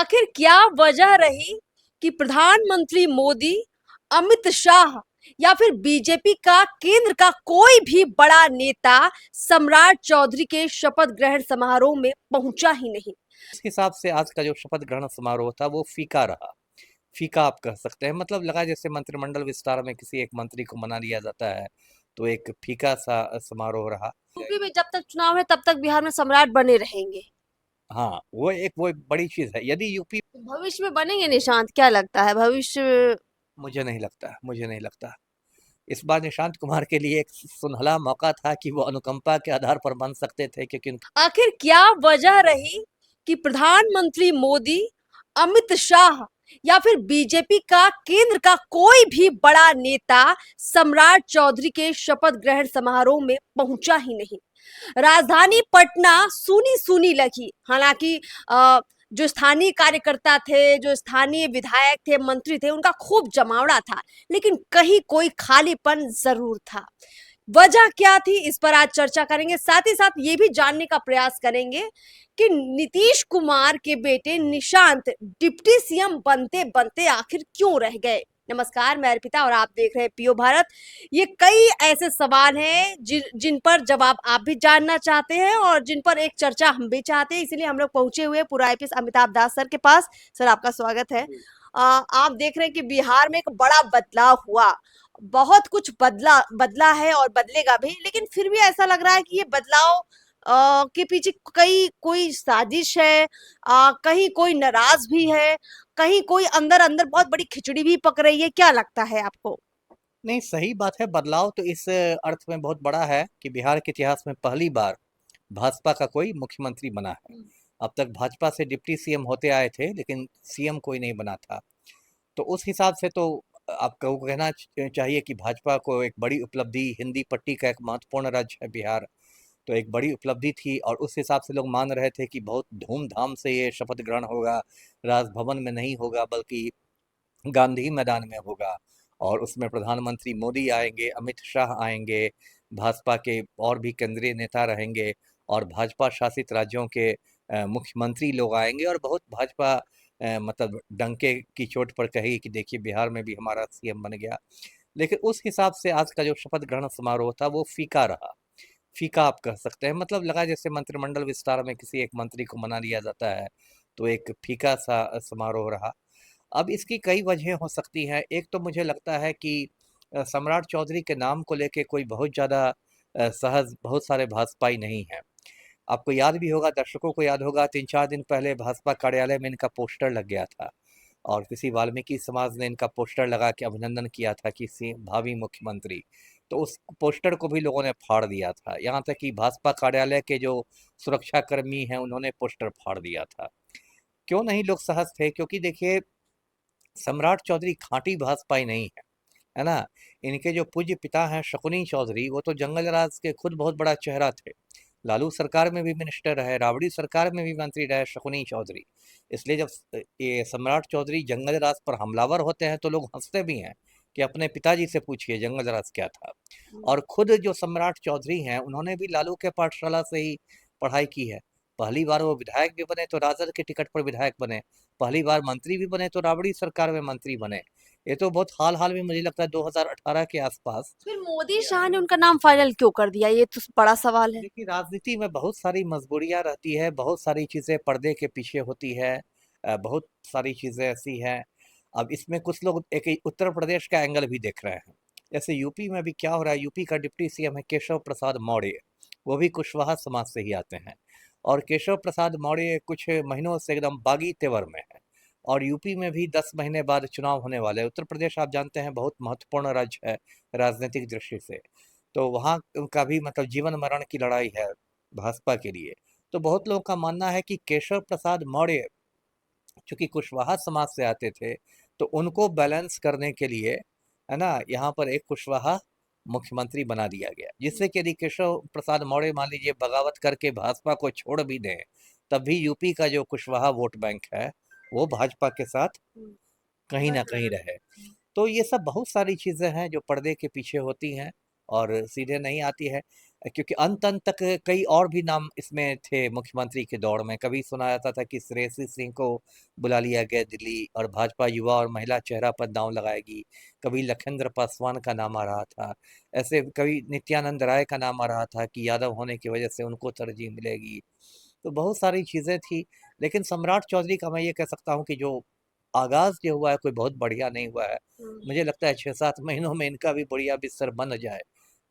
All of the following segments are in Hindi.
आखिर क्या वजह रही कि प्रधानमंत्री मोदी, अमित शाह या फिर बीजेपी का केंद्र का कोई भी बड़ा नेता सम्राट चौधरी के शपथ ग्रहण समारोह में पहुंचा ही नहीं? इस हिसाब से आज का जो शपथ ग्रहण समारोह था वो फीका रहा। फीका आप कह सकते हैं, मतलब लगा जैसे मंत्रिमंडल विस्तार में किसी एक मंत्री को मना लिया जाता है, तो एक फीका सा समारोह रहा। यूपी में जब तक चुनाव है तब तक बिहार में सम्राट बने रहेंगे। हाँ, वो एक बड़ी चीज है। यदि यूपी भविष्य में बनेंगे निशांत, क्या लगता है भविष्य? मुझे नहीं लगता। इस बार निशांत कुमार के लिए एक सुनहला मौका था कि वो अनुकंपा के आधार पर बन सकते थे, क्योंकि आखिर क्या वजह रही कि प्रधानमंत्री मोदी, अमित शाह या फिर बीजेपी का केंद्र का कोई भी बड़ा नेता सम्राट चौधरी के शपथ ग्रहण समारोह में पहुंचा ही नहीं? राजधानी पटना सूनी सूनी लगी। हालांकि जो स्थानीय कार्यकर्ता थे, जो स्थानीय विधायक थे, मंत्री थे, उनका खूब जमावड़ा था, लेकिन कहीं कोई खालीपन जरूर था। वजह क्या थी, इस पर आज चर्चा करेंगे। साथ ही साथ ये भी जानने का प्रयास करेंगे कि नीतीश कुमार के बेटे निशांत डिप्टी सीएम बनते बनते आखिर क्यों रह गए। नमस्कार, मैं अर्पिता और आप देख रहे हैं पीओ भारत। ये कई ऐसे सवाल हैं जिन पर जवाब आप भी जानना चाहते हैं और जिन पर एक चर्चा हम भी चाहते हैं, इसीलिए हम लोग पहुंचे हुए पूरा आईपीएस अमिताभ दास सर के पास। सर, आपका स्वागत है। आप देख रहे हैं कि बिहार में एक बड़ा बदलाव हुआ, बहुत कुछ बदला बदला है और बदलेगा भी, लेकिन फिर भी ऐसा लग रहा है कि ये बदलाव के पीछे कई कोई साजिश है, कहीं कोई नाराज भी है, कहीं कोई अंदर अंदर बहुत बड़ी खिचड़ी भी पक रही है। क्या लगता है आपको? नहीं, सही बात है। बदलाव तो इस अर्थ में बहुत बड़ा है कि बिहार के इतिहास में पहली बार भाजपा का कोई मुख्यमंत्री बना है। अब तक भाजपा से डिप्टी सीएम होते आए थे, लेकिन सीएम कोई नहीं बना था। तो उस हिसाब से तो आपको कहना चाहिए कि भाजपा को एक बड़ी उपलब्धि, हिंदी पट्टी का एक महत्वपूर्ण राज्य है बिहार, तो एक बड़ी उपलब्धि थी। और उस हिसाब से लोग मान रहे थे कि बहुत धूमधाम से ये शपथ ग्रहण होगा, राजभवन में नहीं होगा बल्कि गांधी मैदान में होगा। और उसमें प्रधानमंत्री मोदी आएंगे, अमित शाह आएंगे, भाजपा के और भी केंद्रीय नेता रहेंगे, और भाजपा शासित राज्यों के मुख्यमंत्री लोग आएंगे, और बहुत भाजपा मतलब डंके की चोट पर कहेगी कि देखिए बिहार में भी हमारा सीएम बन गया। लेकिन उस हिसाब से आज का जो शपथ ग्रहण समारोह था वो फीका रहा। फीका आप कह सकते हैं, मतलब लगा जैसे मंत्रिमंडल विस्तार में किसी एक मंत्री को मना लिया जाता है, तो एक फीका सा समारोह रहा। अब इसकी कई वजह हो सकती हैं। एक तो मुझे लगता है कि सम्राट चौधरी के नाम को लेके कोई बहुत ज़्यादा सहज बहुत सारे भाजपाई नहीं हैं। आपको याद भी होगा, दर्शकों को याद होगा, 3-4 दिन पहले भाजपा कार्यालय में इनका पोस्टर लग गया था, और किसी वाल्मीकि समाज ने इनका पोस्टर लगा के अभिनंदन किया था कि भावी मुख्यमंत्री। तो उस पोस्टर को भी लोगों ने फाड़ दिया था। यहाँ तक कि भाजपा कार्यालय के जो सुरक्षा कर्मी हैं उन्होंने पोस्टर फाड़ दिया था। क्यों नहीं लोग सहज थे? क्योंकि देखिए, सम्राट चौधरी खांटी भाजपाई नहीं है ना। इनके जो पूज्य पिता हैं शकुनी चौधरी, वो तो जंगल राज के खुद बहुत बड़ा चेहरा थे। लालू सरकार में भी मिनिस्टर रहे, राबड़ी सरकार में भी मंत्री रहे शकुनी चौधरी। इसलिए जब ये सम्राट चौधरी जंगल राज पर हमलावर होते हैं तो लोग हंसते भी हैं कि अपने पिताजी से पूछिए जंगल राज क्या था। और खुद जो सम्राट चौधरी हैं उन्होंने भी लालू के पाठशाला से ही पढ़ाई की है। पहली बार वो विधायक भी बने तो राजद के टिकट पर विधायक बने, पहली बार मंत्री भी बने तो राबड़ी सरकार में मंत्री बने। ये तो बहुत हाल हाल में, मुझे लगता है 2018 के आसपास। फिर मोदी शाह ने उनका नाम फाइनल क्यों कर दिया, ये तो बड़ा सवाल है। देखिए, राजनीति में बहुत सारी मजबूरियां रहती है, बहुत सारी चीज़ें पर्दे के पीछे होती है, बहुत सारी चीज़ें ऐसी हैं। अब इसमें कुछ लोग एक उत्तर प्रदेश का एंगल भी देख रहे हैं। जैसे यूपी में भी क्या हो रहा है, यूपी का डिप्टी सीएम है केशव प्रसाद मौर्य, वो भी कुशवाहा समाज से ही आते हैं। और केशव प्रसाद मौर्य कुछ महीनों से एकदम बागी तेवर में है। और यूपी में भी 10 महीने बाद चुनाव होने वाले हैं। उत्तर प्रदेश आप जानते हैं बहुत महत्वपूर्ण राज्य है राजनीतिक दृष्टि से। तो वहाँ का भी मतलब जीवन मरण की लड़ाई है भाजपा के लिए। तो बहुत लोगों का मानना है कि केशव प्रसाद मौर्य चूंकि कुशवाहा समाज से आते थे, तो उनको बैलेंस करने के लिए, है ना, यहाँ पर एक कुशवाहा मुख्यमंत्री बना दिया गया, जिससे कि यदि केशव प्रसाद मौर्य मान लीजिए बगावत करके भाजपा को छोड़ भी दें, तब भी यूपी का जो कुशवाहा वोट बैंक है वो भाजपा के साथ कहीं ना कहीं रहे। तो ये सब बहुत सारी चीज़ें हैं जो पर्दे के पीछे होती हैं और सीधे नहीं आती है। क्योंकि अंत अंत तक कई और भी नाम इसमें थे मुख्यमंत्री के दौर में। कभी सुना जाता था कि श्रेयसी सिंह को बुला लिया गया दिल्ली और भाजपा युवा और महिला चेहरा पर दांव लगाएगी। कभी लखिंद्र पासवान का नाम आ रहा था। ऐसे कभी नित्यानंद राय का नाम आ रहा था कि यादव होने की वजह से उनको तरजीह मिलेगी। तो बहुत सारी चीज़ें थी, लेकिन सम्राट चौधरी का मैं ये कह सकता हूँ कि जो आगाज़ जो हुआ है कोई बहुत बढ़िया नहीं हुआ है। मुझे लगता है 6-7 महीनों में इनका भी बढ़िया बिस्तर बन जाए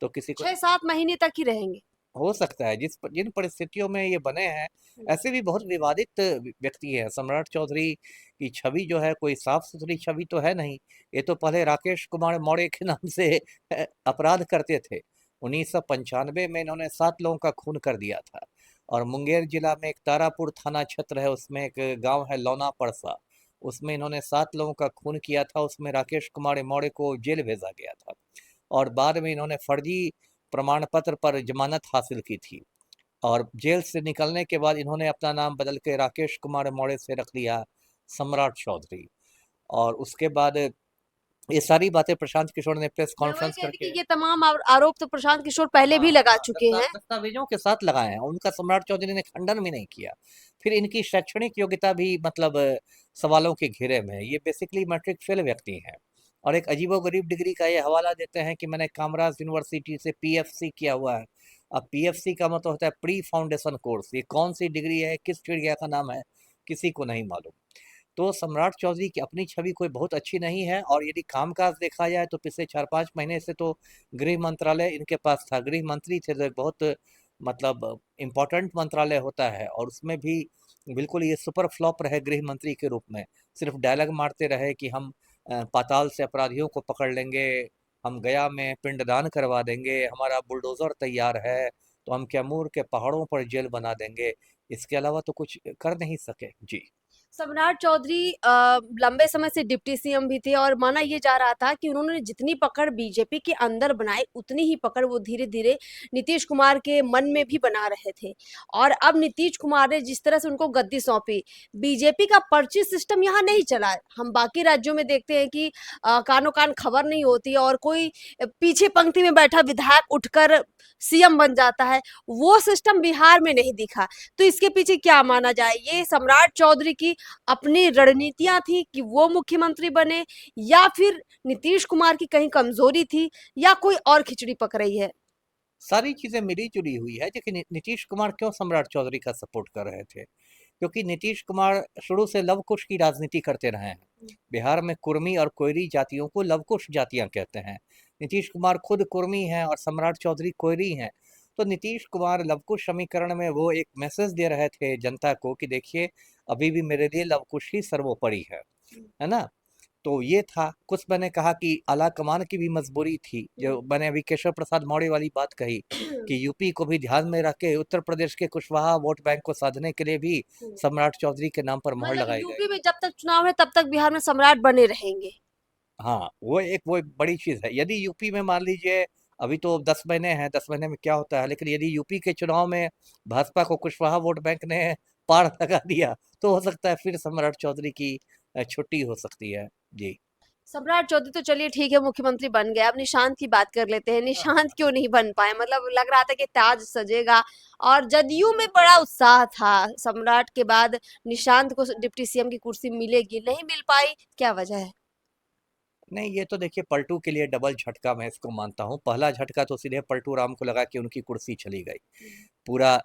तो किसी को 6-7 महीने तक ही रहेंगे। हो सकता है। जिन परिस्थितियों में ये बने हैं, ऐसे भी बहुत विवादित व्यक्ति हैं। सम्राट चौधरी की छवि जो है कोई साफ सुथरी छवि तो है नहीं। ये तो पहले राकेश कुमार मौर्य के नाम से अपराध करते थे। 1995 में इन्होंने 7 लोगों का खून कर दिया था। और मुंगेर जिला में एक तारापुर थाना क्षेत्र है, उसमें एक गांव है लौना परसा, उसमें इन्होंने 7 लोगों का खून किया था। उसमें राकेश कुमार मौर्य को जेल भेजा गया था और बाद में इन्होंने फर्जी प्रमाण पत्र पर जमानत हासिल की थी। और जेल से निकलने के बाद इन्होंने अपना नाम बदल के राकेश कुमार मौर्य से रख लिया सम्राट चौधरी। और उसके बाद ये सारी बातें प्रशांत किशोर ने प्रेस मैं वही कॉन्फ्रेंस कह रही करके कि ये तमाम आरोप तो प्रशांत किशोर पहले भी हाँ लगा हाँ चुके हैं। दस्तावेजों के साथ लगाए हैं। उनका सम्राट चौधरी ने खंडन भी नहीं किया। फिर इनकी शैक्षणिक योग्यता भी मतलब सवालों के घेरे में है। ये बेसिकली मैट्रिक फेल व्यक्ति हैं और एक अजीबोगरीब डिग्री का ये हवाला देते हैं कि मैंने कामराज यूनिवर्सिटी से पीएफसी किया हुआ है। अब पीएफसी का मतलब होता है प्री फाउंडेशन कोर्स। ये कौन सी डिग्री है, किस चिड़िया का नाम है, किसी को नहीं मालूम। तो सम्राट चौधरी की अपनी छवि कोई बहुत अच्छी नहीं है। और यदि कामकाज देखा जाए तो पिछले 4-5 महीने से तो गृह मंत्रालय इनके पास था। गृह मंत्री थे जो एक बहुत मतलब इम्पोर्टेंट मंत्रालय होता है और उसमें भी बिल्कुल ये सुपर फ्लॉप रहे गृह मंत्री के रूप में। सिर्फ डायलॉग मारते रहे कि हम पाताल से अपराधियों को पकड़ लेंगे, हम गया में पिंडदान करवा देंगे, हमारा बुलडोजर तैयार है, तो हम कैमूर के पहाड़ों पर जेल बना देंगे। इसके अलावा तो कुछ कर नहीं सके। जी। सम्राट चौधरी लंबे समय से डिप्टी सीएम भी थे और माना ये जा रहा था कि उन्होंने जितनी पकड़ बीजेपी के अंदर बनाई उतनी ही पकड़ वो धीरे धीरे नीतीश कुमार के मन में भी बना रहे थे। और अब नीतीश कुमार ने जिस तरह से उनको गद्दी सौंपी, बीजेपी का पर्ची सिस्टम यहाँ नहीं चला है। हम बाकी राज्यों में देखते हैं कि कानो कान खबर नहीं होती और कोई पीछे पंक्ति में बैठा विधायक उठकर सीएम बन जाता है। वो सिस्टम बिहार में नहीं दिखा। तो इसके पीछे क्या माना जाए, ये सम्राट चौधरी की अपनी रणनीतियां थी कि वो मुख्यमंत्री बने, या फिर नीतीश कुमार की कहीं कमजोरी थी, या कोई और खिचड़ी पक रही है? सारी चीजें मिली जुली हुई है। देखिए नीतीश कुमार क्यों सम्राट चौधरी का सपोर्ट कर रहे थे? क्योंकि नीतीश कुमार शुरू से लव कुश की राजनीति करते रहे हैं। बिहार में कुर्मी और कोयरी जातियों को लव कुश जातियां कहते हैं। नीतीश कुमार खुद कुर्मी हैं और सम्राट चौधरी कोयरी हैं। तो नीतीश कुमार लव कुश समीकरण में वो एक मैसेज दे रहे थे जनता को कि देखिए अभी भी मेरे लिए लव कुश ही सर्वोपरि है ना। तो ये था। कुछ मैंने कहा कि आला कमान की भी मजबूरी थी। जो मैंने अभी केशव प्रसाद मौर्य वाली बात कही कि यूपी को भी ध्यान में रख के उत्तर प्रदेश के कुशवाहा वोट बैंक को साधने के लिए भी सम्राट चौधरी के नाम पर मोहर मतलब लगाई यूपी गई। में जब तक चुनाव है तब तक बिहार में सम्राट बने रहेंगे। हाँ, वो एक बड़ी चीज है। यदि यूपी में मान लीजिए अभी तो 10 महीने हैं, 10 महीने में क्या होता है, लेकिन यदि यूपी के चुनाव में भाजपा को कुशवाहा वोट बैंक ने पार लगा दिया तो हो सकता है फिर सम्राट चौधरी की छुट्टी हो सकती है। जी। सम्राट चौधरी तो चलिए ठीक है, मुख्यमंत्री बन गया। अब निशांत की बात कर लेते हैं। निशांत क्यों नहीं बन पाए? मतलब लग रहा था कि ताज सजेगा और जदयू में बड़ा उत्साह था, सम्राट के बाद निशांत को डिप्टी सीएम की कुर्सी मिलेगी, नहीं मिल पाई, क्या वजह है? नहीं, ये तो देखिए पलटू के लिए डबल झटका मैं इसको मानता हूँ। पहला झटका तो सीधे पलटू राम को लगा कि उनकी कुर्सी चली गई। पूरा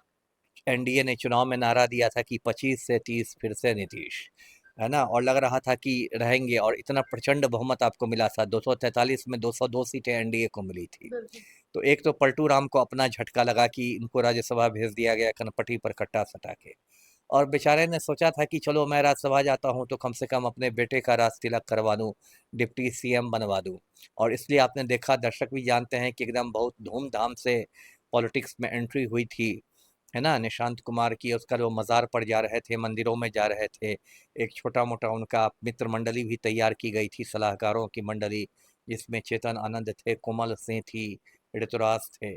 एनडीए ने चुनाव में नारा दिया था कि 25 से 30 फिर से नीतीश, है ना। और लग रहा था कि रहेंगे और इतना प्रचंड बहुमत आपको मिला था। 243 में 202 सीटें एनडीए को मिली थी। तो एक तो पलटू राम को अपना झटका लगा कि इनको राज्यसभा भेज दिया गया कनपटी पर कट्टा सटा के। और बेचारे ने सोचा था कि चलो मैं राज्यसभा जाता हूँ तो कम से कम अपने बेटे का राज तिलक करवा दूँ, डिप्टी सीएम बनवा दूँ। और इसलिए आपने देखा, दर्शक भी जानते हैं कि एकदम बहुत धूमधाम से पॉलिटिक्स में एंट्री हुई थी, है ना। निशांत कुमार की उसका जो मज़ार पर जा रहे थे, मंदिरों में जा रहे थे। एक छोटा मोटा उनका मित्र मंडली भी तैयार की गई थी, सलाहकारों की मंडली, जिसमें चेतन आनंद थे, कोमल सिंह थी, ऋतुराज थे।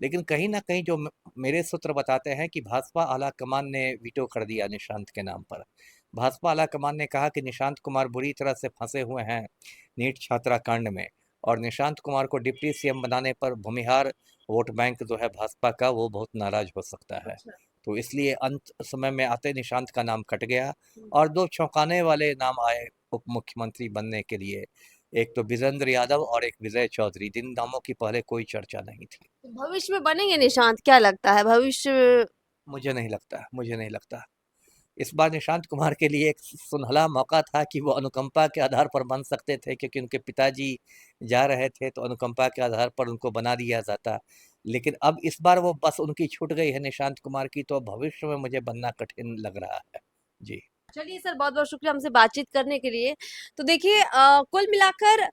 लेकिन कहीं ना कहीं जो मेरे सूत्र बताते हैं कि भाजपा आला कमान ने वीटो कर दिया निशांत के नाम पर। भाजपा आला कमान ने कहा कि निशांत कुमार बुरी तरह से फंसे हुए हैं नीट छात्रा कांड में और निशांत कुमार को डिप्टी सीएम बनाने पर भूमिहार वोट बैंक जो है भाजपा का वो बहुत नाराज हो सकता है। अच्छा। तो इसलिए अंत समय में आते निशांत का नाम कट गया और दो चौंकाने वाले नाम आए उप मुख्यमंत्री बनने के लिए। एक तो विजेंद्र यादव और एक विजय चौधरी, जिन नामों की पहले कोई चर्चा नहीं थी। तो भविष्य में बनेंगे निशांत, क्या लगता है भविष्य? मुझे नहीं लगता। इस बार निशांत कुमार के लिए एक सुनहला मौका था कि वो अनुकंपा के आधार पर बन सकते थे, क्योंकि उनके पिताजी जा रहे थे तो अनुकंपा के आधार पर उनको बना दिया जाता। लेकिन अब इस बार वो बस उनकी छूट गई है निशांत कुमार की, तो भविष्य में मुझे बनना कठिन लग रहा है। जी। चलिए सर, बहुत बहुत शुक्रिया हमसे बातचीत करने के लिए। तो देखिए, कुल मिलाकर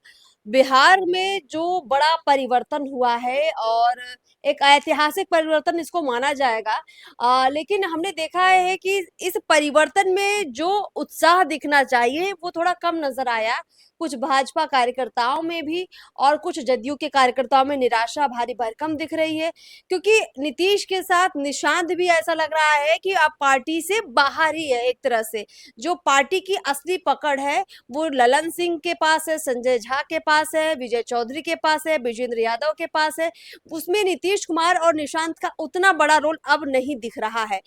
बिहार में जो बड़ा परिवर्तन हुआ है और एक ऐतिहासिक परिवर्तन इसको माना जाएगा, लेकिन हमने देखा है कि इस परिवर्तन में जो उत्साह दिखना चाहिए वो थोड़ा कम नजर आया, कुछ भाजपा कार्यकर्ताओं में भी और कुछ जदयू के कार्यकर्ताओं में निराशा भारी भरकम दिख रही है, क्योंकि नीतीश के साथ निशांत भी ऐसा लग रहा है कि अब पार्टी से बाहर ही है एक तरह से। जो पार्टी की असली पकड़ है वो ललन सिंह के पास है, संजय झा के पास है, विजय चौधरी के पास है, विजेंद्र यादव के पास है। उसमें नीतीश कुमार और निशांत का उतना बड़ा रोल अब नहीं दिख रहा है।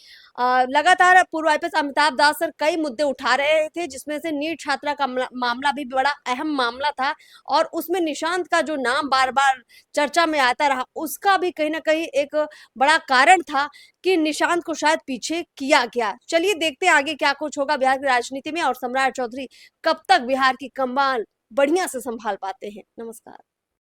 लगातार पूर्व आईपीएस अमिताभ दास सर कई मुद्दे उठा रहे थे, जिसमें से नीट छात्रा का मामला भी बड़ा अहम मामला था और उसमें निशांत का जो नाम बार बार चर्चा में आता रहा, उसका भी कहीं ना कहीं एक बड़ा कारण था कि निशांत को शायद पीछे किया गया। चलिए देखते हैं आगे क्या कुछ होगा बिहार की राजनीति में और सम्राट चौधरी कब तक बिहार की कमान बढ़िया से संभाल पाते हैं। नमस्कार।